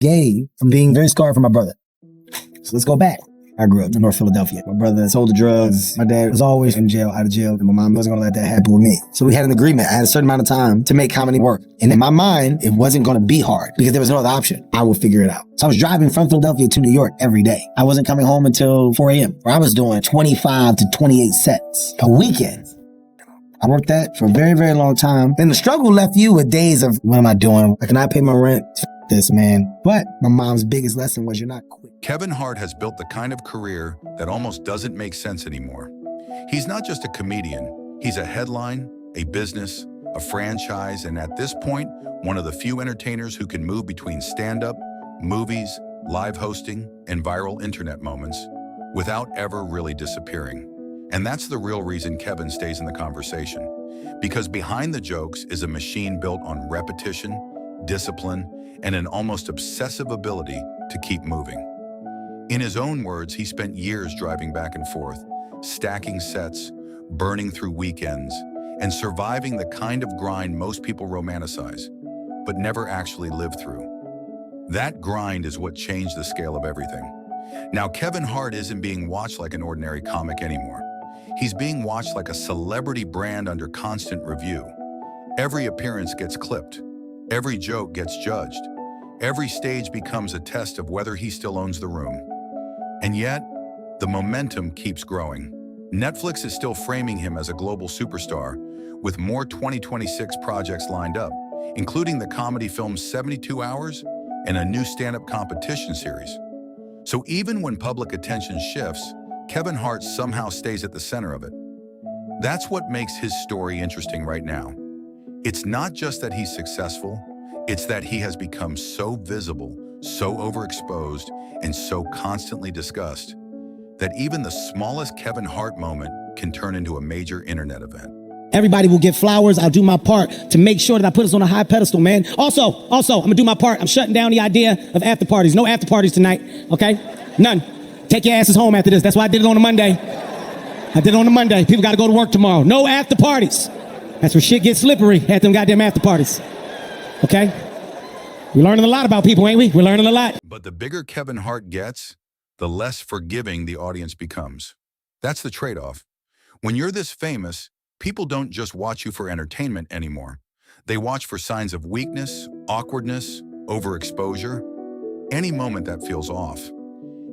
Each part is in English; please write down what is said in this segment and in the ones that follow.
gay from being very scarred from my brother. So let's go back. I grew up in North Philadelphia. My brother sold the drugs. My dad was always in jail, out of jail, and my mom wasn't gonna let that happen with me. So we had an agreement. I had a certain amount of time to make comedy work. And in my mind, it wasn't gonna be hard because there was no other option. I would figure it out. So I was driving from Philadelphia to New York every day. I wasn't coming home until 4 a.m. I was doing 25 to 28 sets a weekend. I worked that for a very, very long time. Then the struggle left you with days of, what am I doing? I cannot pay my rent. This, man. But my mom's biggest lesson was you're not quick. Kevin Hart has built the kind of career that almost doesn't make sense anymore. He's not just a comedian. He's a headline, a business, a franchise, and at this point, one of the few entertainers who can move between stand-up, movies, live hosting, and viral internet moments without ever really disappearing. And that's the real reason Kevin stays in the conversation. Because behind the jokes is a machine built on repetition, discipline, and an almost obsessive ability to keep moving. In his own words, he spent years driving back and forth, stacking sets, burning through weekends, and surviving the kind of grind most people romanticize, but never actually live through. That grind is what changed the scale of everything. Now, Kevin Hart isn't being watched like an ordinary comic anymore. He's being watched like a celebrity brand under constant review. Every appearance gets clipped. Every joke gets judged. Every stage becomes a test of whether he still owns the room. And yet, the momentum keeps growing. Netflix is still framing him as a global superstar, with more 2026 projects lined up, including the comedy film 72 Hours and a new stand-up competition series. So even when public attention shifts, Kevin Hart somehow stays at the center of it. That's what makes his story interesting right now. It's not just that he's successful, it's that he has become so visible, so overexposed, and so constantly discussed that even the smallest Kevin Hart moment can turn into a major internet event. Everybody will get flowers. I'll do my part to make sure that I put us on a high pedestal, man. Also, I'm gonna do my part. I'm shutting down the idea of after parties. No after parties tonight, okay? None. Take your asses home after this. That's why I did it on a Monday. I did it on a Monday. People gotta go to work tomorrow. No after parties. That's where shit gets slippery at them goddamn after parties. Okay? We're learning a lot about people, ain't we? We're learning a lot. But the bigger Kevin Hart gets, the less forgiving the audience becomes. That's the trade-off. When you're this famous, people don't just watch you for entertainment anymore. They watch for signs of weakness, awkwardness, overexposure, any moment that feels off.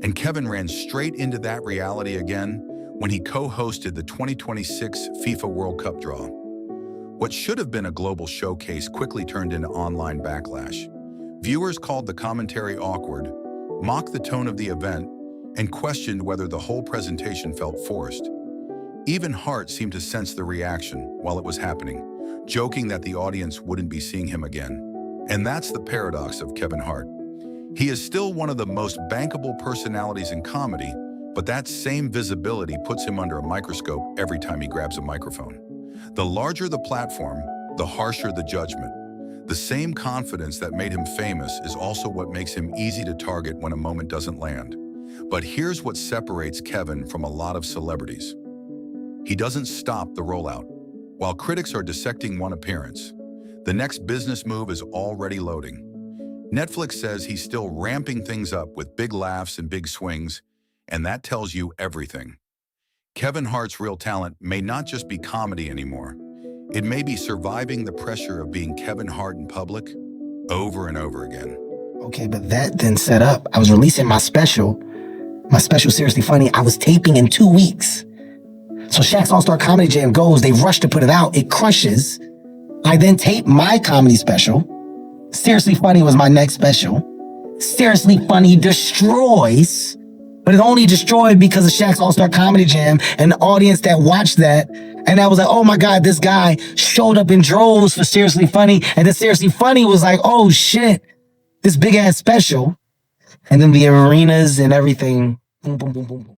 And Kevin ran straight into that reality again when he co-hosted the 2026 FIFA World Cup draw. What should have been a global showcase quickly turned into online backlash. Viewers called the commentary awkward, mocked the tone of the event, and questioned whether the whole presentation felt forced. Even Hart seemed to sense the reaction while it was happening, joking that the audience wouldn't be seeing him again. And that's the paradox of Kevin Hart. He is still one of the most bankable personalities in comedy, but that same visibility puts him under a microscope every time he grabs a microphone. The larger the platform, the harsher the judgment. The same confidence that made him famous is also what makes him easy to target when a moment doesn't land. But here's what separates Kevin from a lot of celebrities. He doesn't stop the rollout. While critics are dissecting one appearance, the next business move is already loading. Netflix says he's still ramping things up with big laughs and big swings, and that tells you everything. Kevin Hart's real talent may not just be comedy anymore. It may be surviving the pressure of being Kevin Hart in public over and over again. Okay, but that then set up, I was releasing my special Seriously Funny. I was taping in 2 weeks. So Shaq's All-Star Comedy Jam goes, they rush to put it out, it crushes. I then tape my comedy special. Seriously Funny was my next special. Seriously Funny destroys, but it only destroyed because of Shaq's All-Star Comedy Jam and the audience that watched that. And I was like, oh my God, this guy showed up in droves for Seriously Funny. And then Seriously Funny was like, oh shit, this big ass special. And then the arenas and everything, boom, boom, boom, boom, boom.